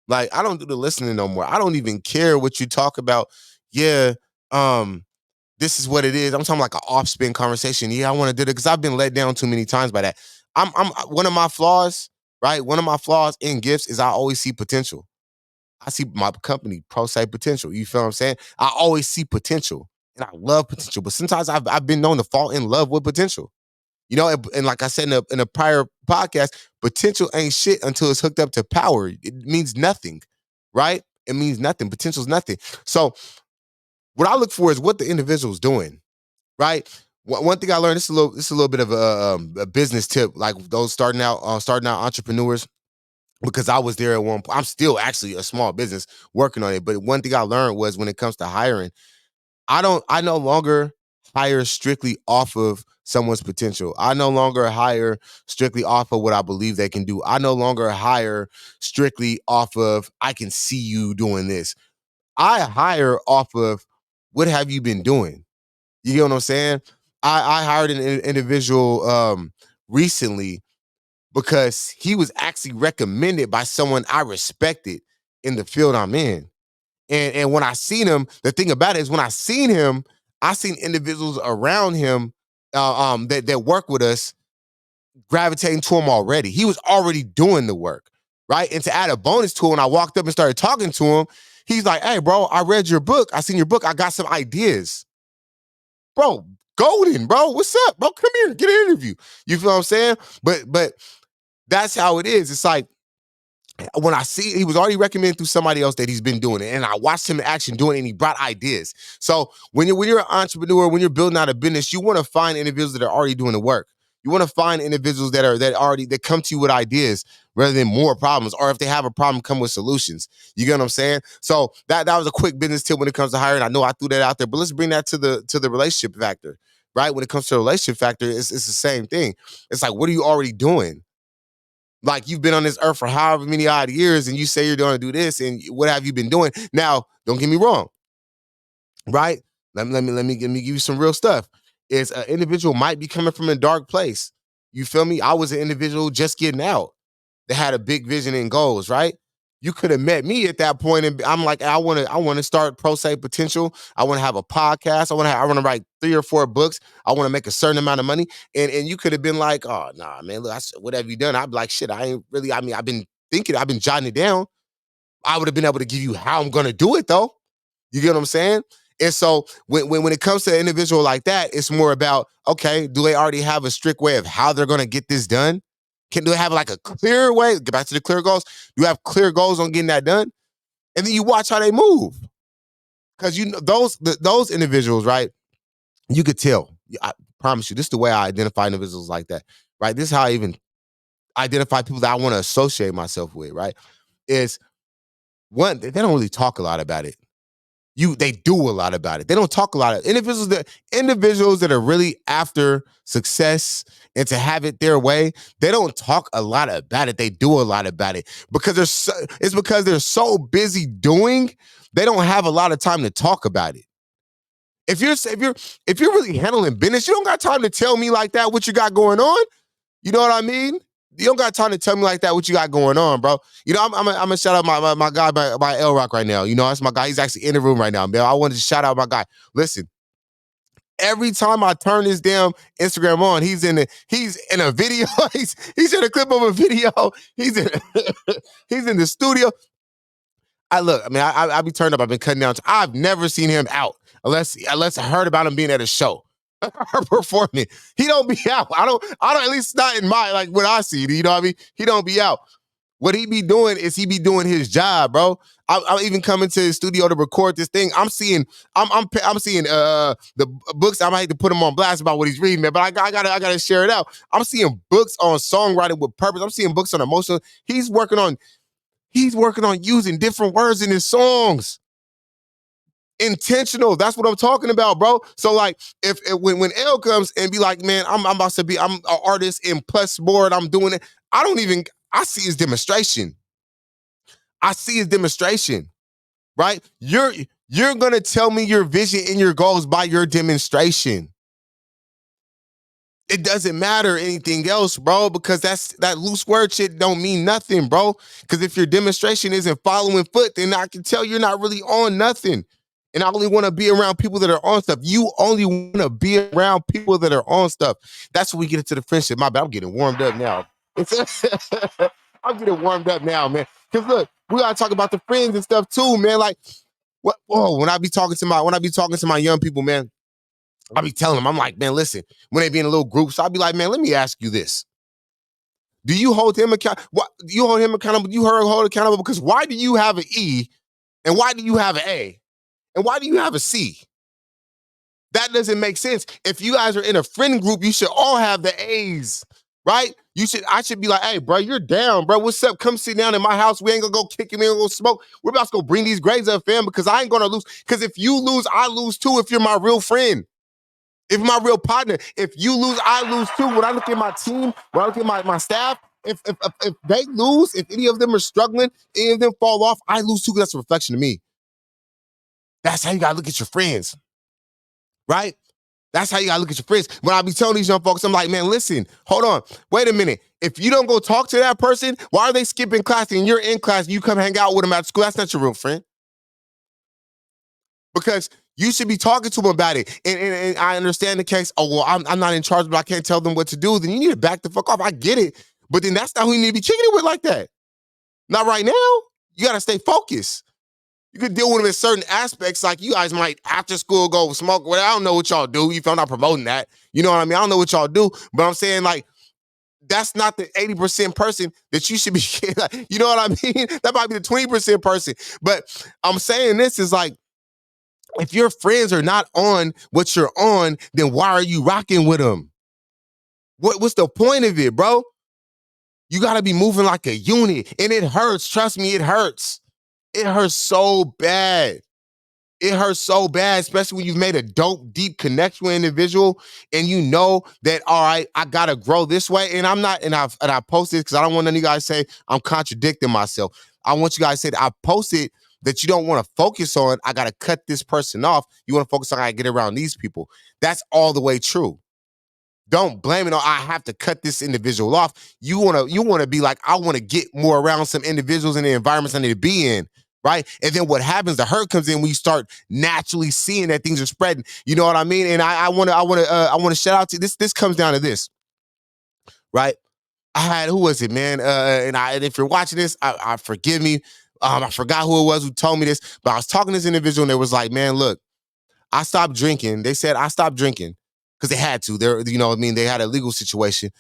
Like, I don't do the listening no more. I don't even care what you talk about. Yeah, um, this is what it is. I'm talking like an off spin conversation. Yeah, I want to do it because I've been let down too many times by that. I'm one of my flaws, right? One of my flaws in gifts is I always see potential. I see my company, ProSite Potential. You feel what I'm saying? I always see potential, and I love potential. But sometimes I've been known to fall in love with potential. And like I said in a prior podcast, potential ain't shit until it's hooked up to power. It means nothing, right? It means nothing. Potential's nothing. So what I look for is what the individual's doing, right? One thing I learned, this is a little bit of a business tip, like those starting out entrepreneurs, because I was there at one point. I'm still actually a small business working on it. But one thing I learned was, when it comes to hiring, I no longer hire strictly off of someone's potential. I no longer hire strictly off of what I believe they can do. I no longer hire strictly off of, I can see you doing this. I hire off of, what have you been doing? You get what I'm saying? I hired an individual recently because he was actually recommended by someone I respected in the field I'm in. And when I seen him, the thing about it is, when I seen him, I seen individuals around him that work with us gravitating to him already. He was already doing the work, right? And to add a bonus to it, when I walked up and started talking to him, he's like, "Hey, bro, I read your book. I seen your book. I got some ideas." Bro, golden, bro. What's up, bro? Come here, get an interview. You feel what I'm saying? But that's how it is. It's like, when I see he was already recommended through somebody else that he's been doing it, and I watched him in action doing it, and he brought ideas. So when you're an entrepreneur, when you're building out a business, you want to find individuals that are already doing the work. You want to find individuals that come to you with ideas rather than more problems, or if they have a problem, come with solutions. You get what I'm saying? So that was a quick business tip when it comes to hiring. I know I threw that out there, but let's bring that to the relationship factor, right? When it comes to the relationship factor, it's the same thing. It's like, what are you already doing? Like, you've been on this earth for however many odd years, and you say you're going to do this, and what have you been doing? Now, don't get me wrong, right? Let me give you some real stuff. Is an individual might be coming from a dark place. You feel me? I was an individual just getting out that had a big vision and goals, right? You could have met me at that point, and I'm like, I want to start Pro Say Potential. I want to have a podcast. I want to write 3 or 4 books. I want to make a certain amount of money. And you could have been like, oh nah, man, look, what have you done? I'd be like, shit, I ain't really. I mean, I've been thinking, I've been jotting it down. I would have been able to give you how I'm gonna do it, though. You get what I'm saying? And so when it comes to an individual like that, it's more about, okay, do they already have a strict way of how they're gonna get this done? Do they have like a clear way? Get back to the clear goals. Do you have clear goals on getting that done? And then you watch how they move. Because you know those individuals, right? You could tell. I promise you, this is the way I identify individuals like that. Right? This is how I even identify people that I want to associate myself with, right? Is one, they don't really talk a lot about it. They do a lot about it. They don't talk a lot of individuals that are really after success and to have it their way. They don't talk a lot about it. They do a lot about it because it's because they're so busy doing. They don't have a lot of time to talk about it. If you're really handling business, you don't got time to tell me like that what you got going on. You know what I mean? You don't got time to tell me like that what you got going on, bro. You know, I'm gonna shout out my guy by L Rock right now. You know, that's my guy. He's actually in the room right now, man. I wanted to shout out my guy. Listen, every time I turn this damn Instagram on, he's in a video. he's in a clip of a video. He's in he's in the studio. I be turned up. I've been cutting down. I've never seen him out unless I heard about him being at a show or performing. He don't be out. I don't at least not in my like what I see. You know what I mean? He don't be out. What he be doing is he be doing his job, bro. I'm even coming to the studio to record this thing. I'm seeing the books. I might have to put him on blast about what he's reading, man. But I gotta share it out. I'm seeing books on songwriting with purpose. I'm seeing books on emotional. He's working on using different words in his songs. Intentional. That's what I'm talking about, bro. So like, if when L comes and be like, man, I'm an artist and plus more, and I'm doing it. I see his demonstration. Right? You're gonna tell me your vision and your goals by your demonstration. It doesn't matter anything else, bro, because that loose word shit don't mean nothing, bro. Because if your demonstration isn't following foot, then I can tell you're not really on nothing. And I only want to be around people that are on stuff. You only want to be around people that are on stuff. That's when we get into the friendship. My bad, I'm getting warmed up now. I'm getting warmed up now, man. Because look, we gotta talk about the friends and stuff too, man. Like, what? Whoa, when I be talking to my young people, man, I be telling them, I'm like, man, listen, when they be in a little group, so I'll be like, man, let me ask you this. Do you hold him accountable? What do you hold him accountable? You hold accountable because why do you have an E and why do you have an A? And why do you have a C? That doesn't make sense. If you guys are in a friend group, you should all have the A's, right? I should be like, hey, bro, you're down, bro. What's up? Come sit down in my house. We ain't gonna go kick him, we ain't gonna go smoke. We're about to go bring these grades up, fam, because I ain't gonna lose. Because if you lose, I lose too if you're my real friend. If my real partner, if you lose, I lose too. When I look at my team, when I look at my staff, if they lose, if any of them are struggling, any of them fall off, I lose too. That's a reflection of me. That's how you gotta look at your friends, right? That's how you gotta look at your friends. When I be telling these young folks, I'm like, man, listen, hold on, wait a minute. If you don't go talk to that person, why are they skipping class and you're in class and you come hang out with them at school? That's not your real friend. Because you should be talking to them about it. And I understand the case, oh, well, I'm not in charge, but I can't tell them what to do. Then you need to back the fuck off. I get it. But then that's not who you need to be kicking it with like that. Not right now. You gotta stay focused. You could deal with them in certain aspects, like you guys might after school go smoke. Well, I don't know what y'all do. If I'm not promoting that, you know what I mean. I don't know what y'all do, but I'm saying like that's not the 80% person that you should be. You know what I mean? That might be the 20% person. But I'm saying this is like if your friends are not on what you're on, then why are you rocking with them? What's the point of it, bro? You got to be moving like a unit, and it hurts. Trust me, it hurts. It hurts so bad. It hurts so bad, especially when you've made a dope, deep connection with an individual and you know that, all right, I gotta grow this way. And I'm not, and I posted because I don't want none of you guys to say I'm contradicting myself. I want you guys to say that I posted that you don't want to focus on, I gotta cut this person off. You want to focus on, I gotta get around these people. That's all the way true. Don't blame it on I have to cut this individual off. You wanna be like, I want to get more around some individuals in the environments I need to be in. Right. And then what happens, the hurt comes in when you start naturally seeing that things are spreading. You know what I mean? And I want to shout out to this. This comes down to this. Right. I had, who was it, man? And if you're watching this, I forgive me. I forgot who it was who told me this, but I was talking to this individual and they was like, man, look, I stopped drinking. They said I stopped drinking because they had to. They're, you know what I mean? They had a legal situation.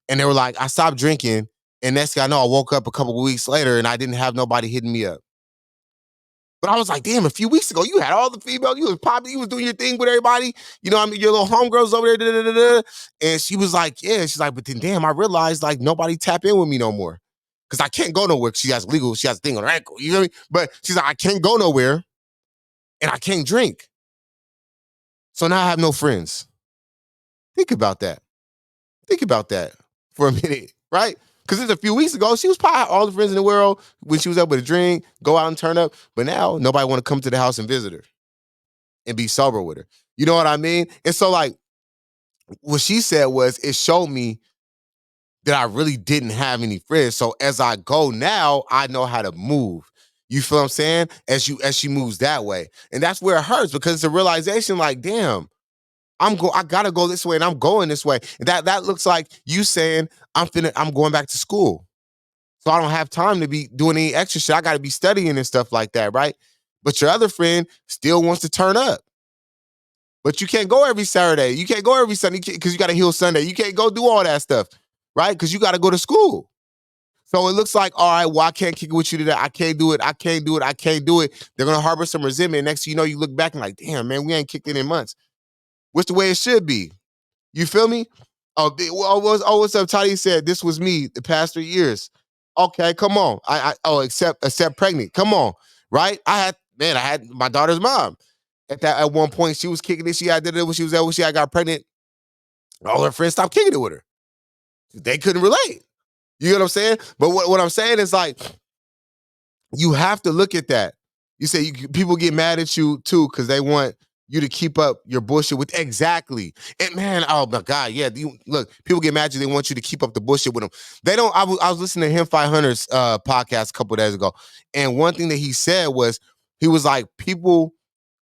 And they were like, I stopped drinking. And next thing I know, I woke up a couple of weeks later and I didn't have nobody hitting me up. But I was like, damn, a few weeks ago, you had all the females, you was popping, you was doing your thing with everybody. You know what I mean? Your little homegirls over there, da, da, da, da. And she was like, yeah. She's like, but then damn, I realized like nobody tap in with me no more. Because I can't go nowhere. She has a thing on her ankle. You know what I mean? But she's like, I can't go nowhere and I can't drink. So now I have no friends. Think about that. Think about that for a minute, right? Because it's a few weeks ago, she was probably all the friends in the world when she was able to drink, go out and turn up. But now nobody want to come to the house and visit her and be sober with her. You know what I mean? And so like what she said was it showed me that I really didn't have any friends. So as I go now, I know how to move. You feel what I'm saying? As she moves that way. And that's where it hurts because it's a realization like, damn, I gotta go this way and I'm going this way. And that looks like you saying I'm going back to school. So I don't have time to be doing any extra shit. I gotta be studying and stuff like that, right? But your other friend still wants to turn up. But you can't go every Saturday. You can't go every Sunday because you got to heal Sunday. You can't go do all that stuff, right? Because you got to go to school. So it looks like, all right, well, I can't kick it with you today. I can't do it. I can't do it. I can't do it. They're going to harbor some resentment. Next thing you know, you look back and like, damn, man, we ain't kicked it in months. What's the way it should be? You feel me? What's up? Toddy said, this was me the past 3 years. Okay, come on. Except pregnant. Come on, right? I had my daughter's mom. At one point, she was kicking it. She had did it when she was there. When she got pregnant, all her friends stopped kicking it with her. They couldn't relate. You know what I'm saying? But what I'm saying is like, you have to look at that. You say people get mad at you too because they want you to keep up your bullshit with exactly. And man, oh my God, yeah. Look, people get mad at you. They want you to keep up the bullshit with them. They don't. I was listening to him 500's podcast a couple of days ago, and one thing that he said was he was like, people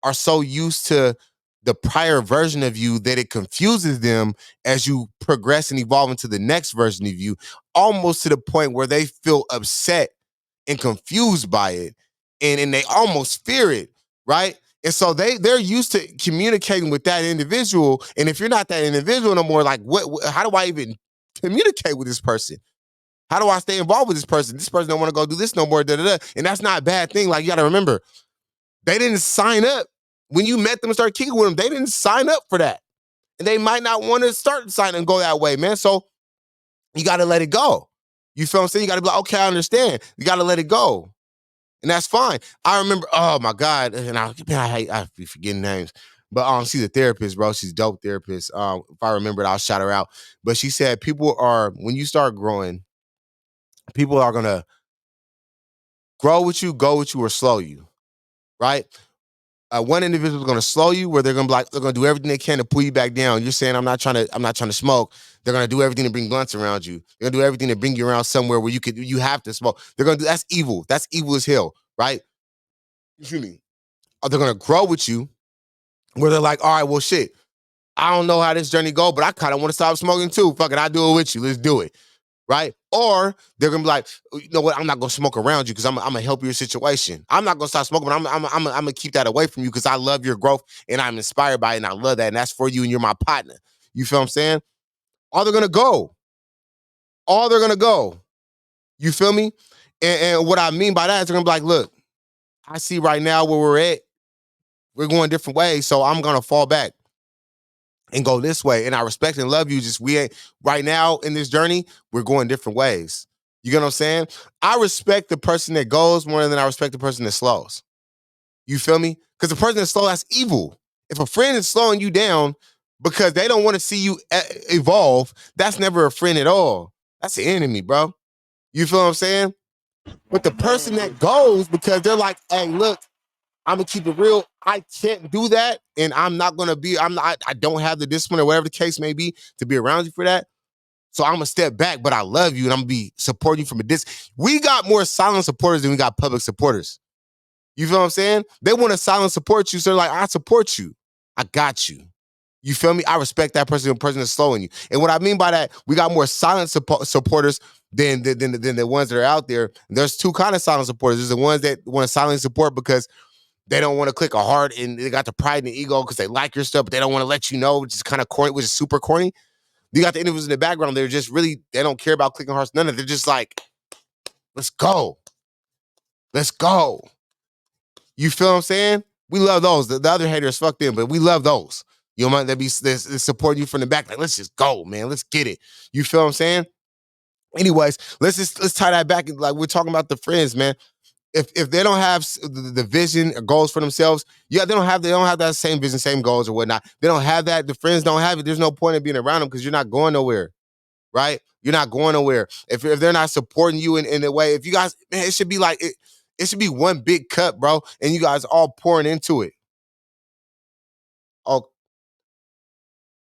are so used to the prior version of you that it confuses them as you progress and evolve into the next version of you, almost to the point where they feel upset and confused by it, and they almost fear it, right? And so they're used to communicating with that individual. And if you're not that individual no more, like how do I even communicate with this person? How do I stay involved with this person? This person don't want to go do this no more. And that's not a bad thing. Like, you got to remember, they didn't sign up. When you met them and started kicking with them, they didn't sign up for that. And they might not want to start signing and go that way, man. So you got to let it go. You feel what I'm saying? You got to be like, okay, I understand. You got to let it go. And that's fine. I remember, oh my God, and I be forgetting names. But she's a therapist, bro. She's a dope therapist. If I remember it, I'll shout her out. But she said when you start growing, people are gonna grow with you, go with you, or slow you, right? One individual is going to slow you, where they're going to do everything they can to pull you back down. You're saying, I'm not trying to smoke. They're going to do everything to bring blunts around you. They're going to do everything to bring you around somewhere where you have to smoke. They're going to do, that's evil. That's evil as hell, right? Excuse me. They're going to grow with you, where they're like, all right, well, shit, I don't know how this journey go, but I kind of want to stop smoking too. Fuck it, I'll do it with you. Let's do it. Right? Or they're gonna be like, you know what? I'm not gonna smoke around you because I'm gonna help your situation. I'm not gonna stop smoking, but I'm gonna keep that away from you because I love your growth and I'm inspired by it and I love that. And that's for you and you're my partner. You feel what I'm saying? All they're gonna go. All they're gonna go. You feel me? And what I mean by that is they're gonna be like, look, I see right now where we're at. We're going different ways, so I'm gonna fall back and go this way. And I respect and love you. Just we ain't right now in this journey, we're going different ways. You get what I'm saying? I respect the person that goes more than I respect the person that slows. You feel me? Because the person that's slow, that's evil. If a friend is slowing you down because they don't want to see you evolve, that's never a friend at all. That's an enemy, bro. You feel what I'm saying? But the person that goes because they're like, hey, look, I'm gonna keep it real. I can't do that, and I don't have the discipline or whatever the case may be to be around you for that. So I'm gonna step back, but I love you and I'm gonna be supporting you from a distance. We got more silent supporters than we got public supporters. You feel what I'm saying? They want to silent support you, so they're like, I support you. I got you. You feel me? I respect that person, the person that's slowing you. And what I mean by that, we got more silent supporters than the ones that are out there. There's two kind of silent supporters. There's the ones that want to silently support because they don't want to click a heart and they got the pride and the ego because they like your stuff, but they don't want to let you know, which is kind of corny, which is super corny. You got the individuals in the background, they're just really, they don't care about clicking hearts, none of it. They're just like, let's go. Let's go. You feel what I'm saying? We love those. The other haters, fuck them, but we love those. You know, they supporting you from the back. Like, let's just go, man. Let's get it. You feel what I'm saying? Anyways, let's tie that back. Like, we're talking about the friends, man. If they don't have the vision or goals for themselves, yeah, they don't have that same vision, same goals or whatnot. They don't have that. The friends don't have it. There's no point in being around them because you're not going nowhere, right? You're not going nowhere. If they're not supporting you in a way, if you guys, man, it should be like it should be one big cup, bro, and you guys all pouring into it. Oh,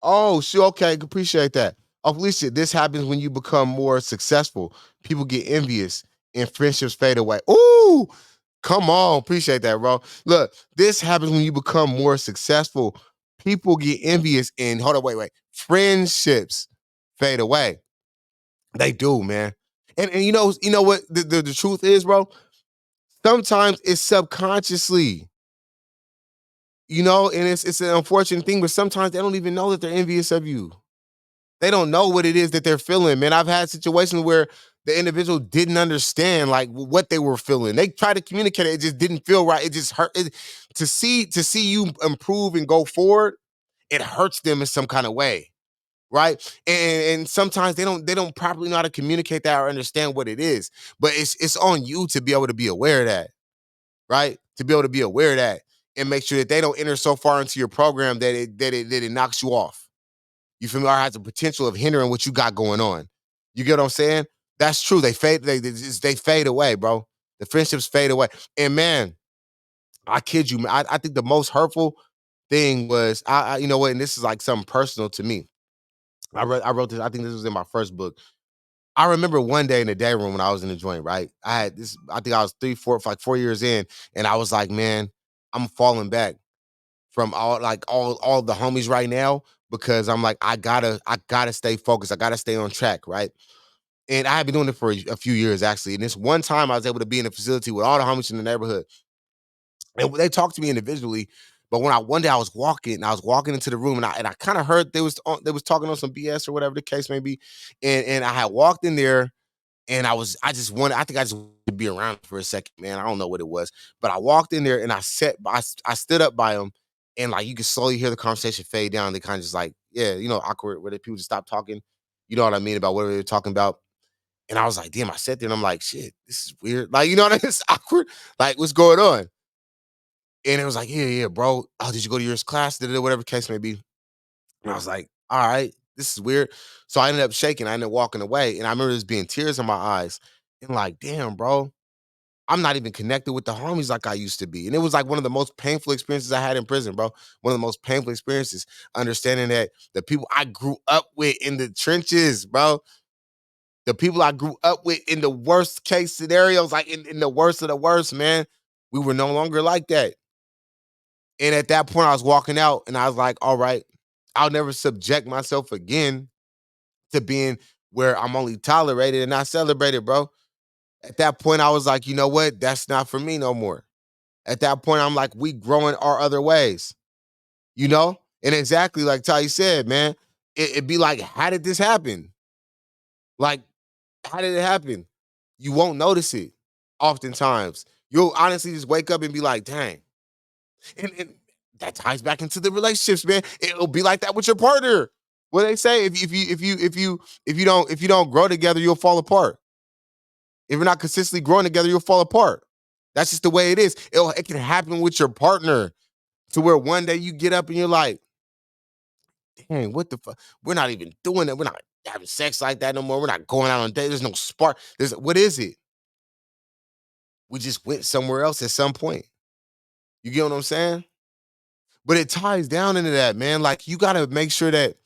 oh, sure, okay, appreciate that. Oh, Felicia, this happens when you become more successful. People get envious and friendships fade away. Ooh, come on. Appreciate that, bro. Look, this happens when you become more successful. People get envious and hold on, wait. Friendships fade away. They do, man. And you know what the truth is, bro? Sometimes it's subconsciously, and it's an unfortunate thing, but sometimes they don't even know that they're envious of you. They don't know what it is that they're feeling, man. I've had situations where the individual didn't understand like what they were feeling. They tried to communicate it, it just didn't feel right. It just hurt to see you improve and go forward. It hurts them in some kind of way, right? And sometimes they don't properly know how to communicate that or understand what it is. But it's on you to be able to be aware of that, right? To be able to be aware of that and make sure that they don't enter so far into your program that it knocks you off. You feel me? Or has the potential of hindering what you got going on. You get what I'm saying? That's true. They fade away, bro. The friendships fade away. And man, I kid you, man. I think the most hurtful thing was you know what, and this is like something personal to me. I wrote this, I think this was in my first book. I remember one day in the day room when I was in the joint, right? I had this, I think I was 4 years in, and I was like, man, I'm falling back from all the homies right now because I'm like, I gotta stay focused. I gotta stay on track, right? And I had been doing it for a few years actually. And this one time I was able to be in a facility with all the homies in the neighborhood. And they talked to me individually. But when I one day I was walking into the room, and I kind of heard they was talking on some BS or whatever the case may be. And I had walked in there, and I think I just wanted to be around for a second, man. I don't know what it was, but I walked in there and I stood up by him, and like you could slowly hear the conversation fade down. They kind of just like, yeah, awkward where the people just stop talking. You know what I mean about whatever they're talking about. And I was like, damn, I sat there and I'm like, shit, this is weird. Like, you know what I mean? It's awkward. Like, what's going on? And it was like, yeah, bro. Oh, did you go to your class? Did it, whatever the case may be. And I was like, all right, this is weird. So I ended up shaking. I ended up walking away. And I remember there's being tears in my eyes. And like, damn, bro, I'm not even connected with the homies like I used to be. And it was like one of the most painful experiences I had in prison, bro. One of the most painful experiences, understanding that the people I grew up with in the trenches, bro, the people I grew up with in the worst case scenarios, like in the worst of the worst, man, we were no longer like that. And at that point, I was walking out and I was like, all right, I'll never subject myself again to being where I'm only tolerated and not celebrated, bro. At that point, I was like, you know what? That's not for me no more. At that point, I'm like, we growing our other ways, you know? And exactly like Ty said, man, it'd be like, how did this happen? Like, how did it happen? You won't notice it oftentimes. You'll honestly just wake up and be like, dang. And that ties back into the relationships, man. It'll be like that with your partner. What they say, if you don't grow together, you'll fall apart. If you're not consistently growing together, you'll fall apart. That's just the way it is. It can happen with your partner to where one day you get up and you're like, dang, what the fuck? We're not even doing it. We're not having sex like that no more. We're not going out on dates. There's no spark. What is it? We just went somewhere else at some point. You get what I'm saying? But it ties down into that, man. Like you gotta make sure that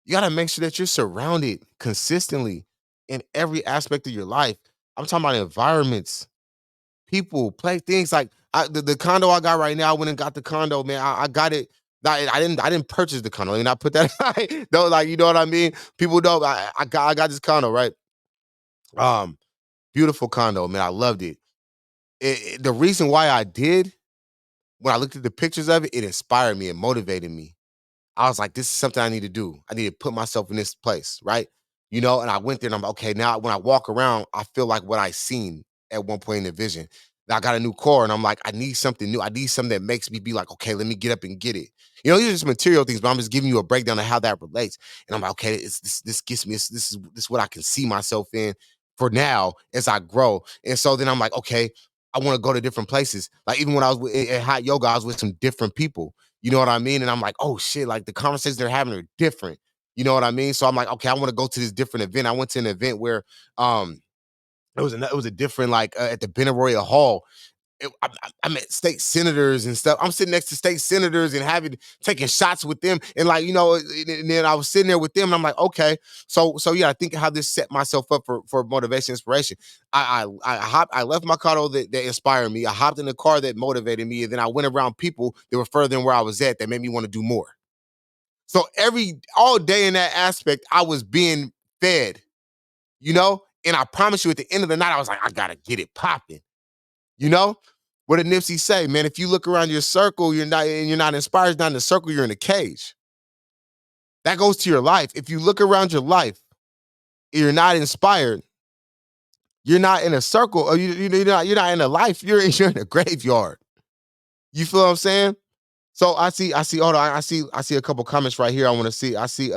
you're surrounded consistently in every aspect of your life. I'm talking about environments, people, play things like the condo I got right now. I went and got the condo, man. I got it. I didn't purchase the condo. And I put that though, like you know what I mean. People know I got this condo, right? Um, Beautiful condo, man. I loved it. The reason why I did, when I looked at the pictures of it, it inspired me and motivated me. I was like, this is something I need to do. I need to put myself in this place, right? And I went there and I'm like, okay, now when I walk around, I feel like what I seen at one point in the vision. Now I got a new car and I'm like, I need something new. I need something that makes me be like, okay, let me get up and get it. These are just material things, but I'm just giving you a breakdown of how that relates. And I'm like, okay, this gets me, this is what I can see myself in for now as I grow. And so then I'm like, okay, I want to go to different places. Like even when I was at hot yoga, I was with some different people. You know what I mean? And I'm like, oh shit, like the conversations they're having are different. You know what I mean? So I'm like, okay, I want to go to this different event. I went to an event where it was a different like at the Benaroya Hall. I'm at state senators and stuff. I'm sitting next to state senators and taking shots with them, and like and then I was sitting there with them, and I'm like, okay, so yeah, I think how this set myself up for motivation, inspiration. I left my car that inspired me. I hopped in the car that motivated me, and then I went around people that were further than where I was at that made me want to do more. So all day in that aspect, I was being fed, and I promise you, at the end of the night, I was like, I gotta get it popping. You know, what did Nipsey say, man? If you look around your circle, you're not inspired, it's not in the circle, you're in a cage. That goes to your life. If you look around your life, you're not inspired, you're not in a circle, or you're not in a life, you're in a graveyard. You feel what I'm saying? So hold on, I see a couple comments right here. I want to see. I see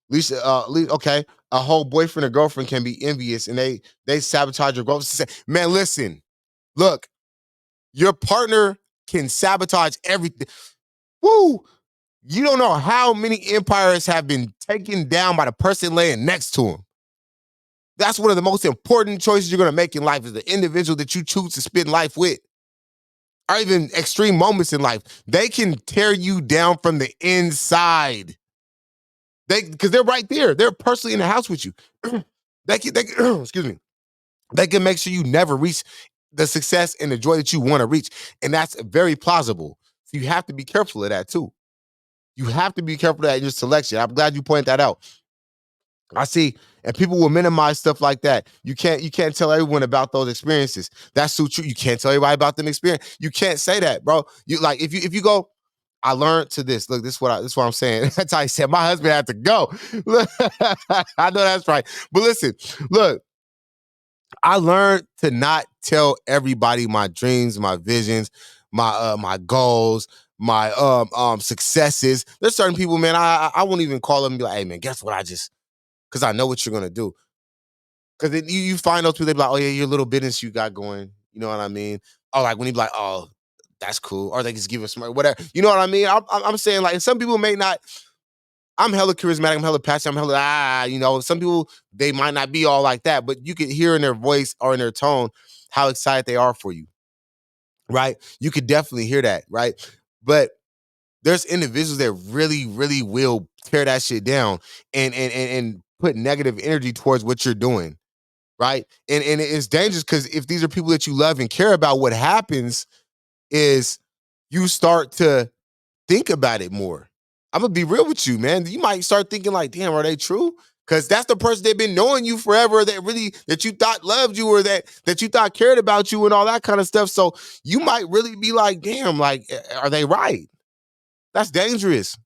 Lisa, okay. A whole boyfriend or girlfriend can be envious and they sabotage your growth. Man, listen, look, your partner can sabotage everything. Woo! You don't know how many empires have been taken down by the person laying next to him. That's one of the most important choices you're going to make in life, is the individual that you choose to spend life with, or even extreme moments in life. They can tear you down from the inside. Because they're right there. They're personally in the house with you. they can excuse me. They can make sure you never reach the success and the joy that you want to reach. And that's very plausible. So you have to be careful of that too. You have to be careful of that in your selection. I'm glad you pointed that out. I see, and people will minimize stuff like that. You can't tell everyone about those experiences. That's so true. You can't tell everybody about them experience. You can't say that, bro. You like if you go, I learned to this. Look, this is what I'm saying. That's how I said my husband had to go. I know that's right. But listen, look, I learned to not tell everybody my dreams, my visions, my goals, my successes. There's certain people, man, I won't even call them and be like, hey man, guess what? Because I know what you're gonna do. Because you find those people, they be like, oh yeah, your little business you got going. You know what I mean? Or like when you be like, oh, that's cool. Or they just give us some whatever. You know what I mean? I'm saying, like, and some people may not. I'm hella charismatic. I'm hella passionate. I'm hella Some people, they might not be all like that, but you can hear in their voice or in their tone how excited they are for you, right? You could definitely hear that, right? But there's individuals that really, really will tear that shit down and put negative energy towards what you're doing, right? And it's dangerous because if these are people that you love and care about, what happens is you start to think about it more. I'm gonna be real with you, man. You might start thinking like, damn, are they true? Because that's the person they've been knowing you forever, that you thought loved you, or that you thought cared about you and all that kind of stuff. So you might really be like, damn, like, are they right? That's dangerous.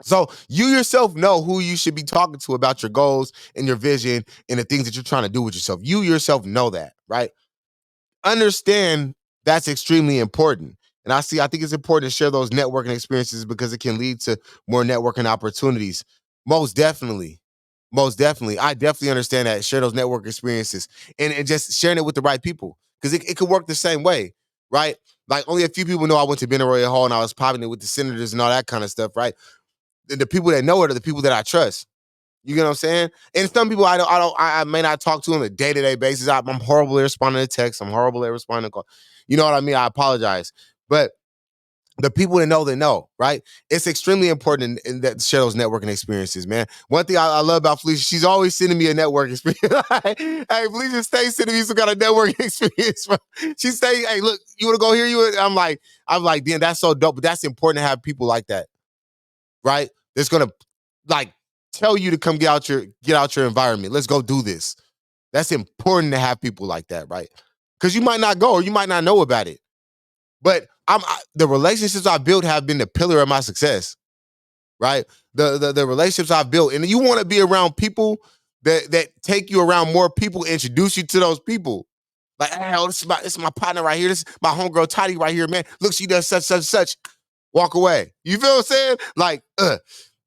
So you yourself know who you should be talking to about your goals and your vision and the things that you're trying to do with yourself. You yourself know that, right? Understand that's extremely important. And I think it's important to share those networking experiences because it can lead to more networking opportunities. Most definitely. Most definitely. I definitely understand that. Share those network experiences and just sharing it with the right people. Because it could work the same way, right? Like only a few people know I went to Benaroya Hall and I was popping it with the senators and all that kind of stuff, right? The people that know it are the people that I trust. You get what I'm saying? And some people I may not talk to on a day-to-day basis. I'm horrible at responding to text. I'm horrible at responding to calls. You know what I mean? I apologize. But the people that know, right? It's extremely important in that share those networking experiences, man. One thing I love about Felicia, she's always sending me a network experience. Hey, Felicia stays sending me some kind of networking experience. She say, hey, look, you want to go here? I'm like, damn, that's so dope. But that's important to have people like that, right? That's gonna like tell you to come get out your environment. Let's go do this. That's important to have people like that, right? Because you might not go or you might not know about it. But the relationships I built have been the pillar of my success, right? The relationships I've built, and you want to be around people that take you around more people, introduce you to those people. Like, hey, this is my partner right here. This is my homegirl Toddy right here, man. Look, she does such. Walk away. You feel what I'm saying? Like,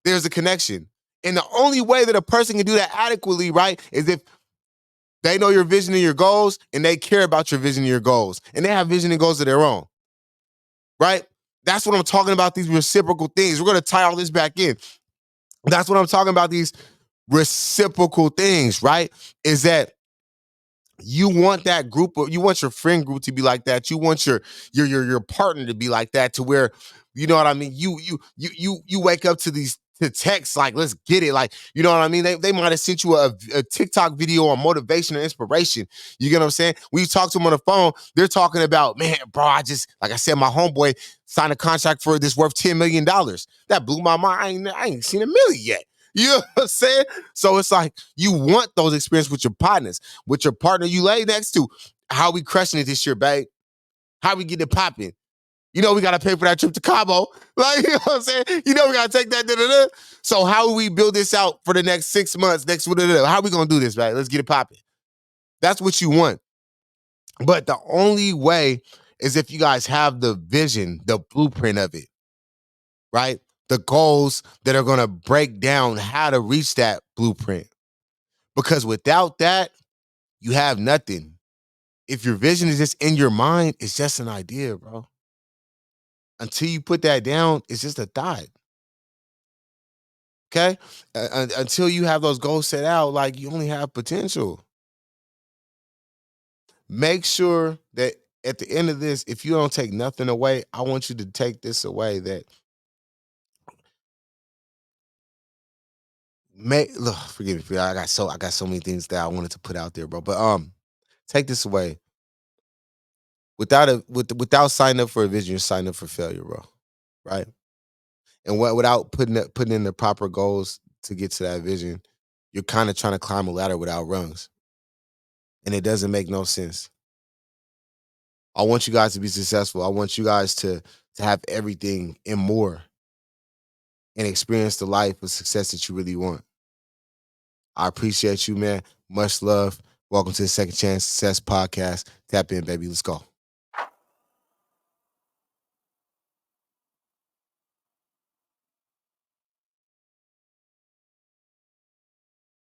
there's a connection. And the only way that a person can do that adequately, right, is if they know your vision and your goals and they care about your vision and your goals. And they have vision and goals of their own, right? That's what I'm talking about, these reciprocal things. We're going to tie all this back in. That's what I'm talking about, these reciprocal things, right? Is that You want that group of, you want your friend group to be like that. You want your partner to be like that, to where, you know what I mean? You wake up to these to texts like, let's get it. Like, you know what I mean? They might have sent you a TikTok video on motivation or inspiration. You get what I'm saying? When you talk to them on the phone, they're talking about, man, bro, like I said, my homeboy signed a contract for this worth $10 million. That blew my mind. I ain't seen a million yet. You know what I'm saying? So it's like, you want those experiences with your partners, with your partner you lay next to. How we crushing it this year, babe? How we getting it popping? You know, we got to pay for that trip to Cabo. Like, you know what I'm saying? You know, we got to take that. Da-da-da. So how do we build this out for the next 6 months? How we going to do this, right? Let's get it popping. That's what you want. But the only way is if you guys have the vision, the blueprint of it, right? The goals that are going to break down how to reach that blueprint. Because without that, you have nothing. If your vision is just in your mind, it's just an idea, bro. Until you put that down, it's just a thought. Okay? Until you have those goals set out, like, you only have potential. Make sure that at the end of this, if you don't take nothing away, I want you to take this away, that look, forgive me, I got so many things that I wanted to put out there, bro. But take this away. Without signing up for a vision, you're signing up for failure, bro. Right? And without putting in the proper goals to get to that vision, you're kind of trying to climb a ladder without rungs. And it doesn't make no sense. I want you guys to be successful. I want you guys to have everything and more, and experience the life of success that you really want. I appreciate you, man. Much love. Welcome to the Second Chance Success Podcast. Tap in, baby. Let's go.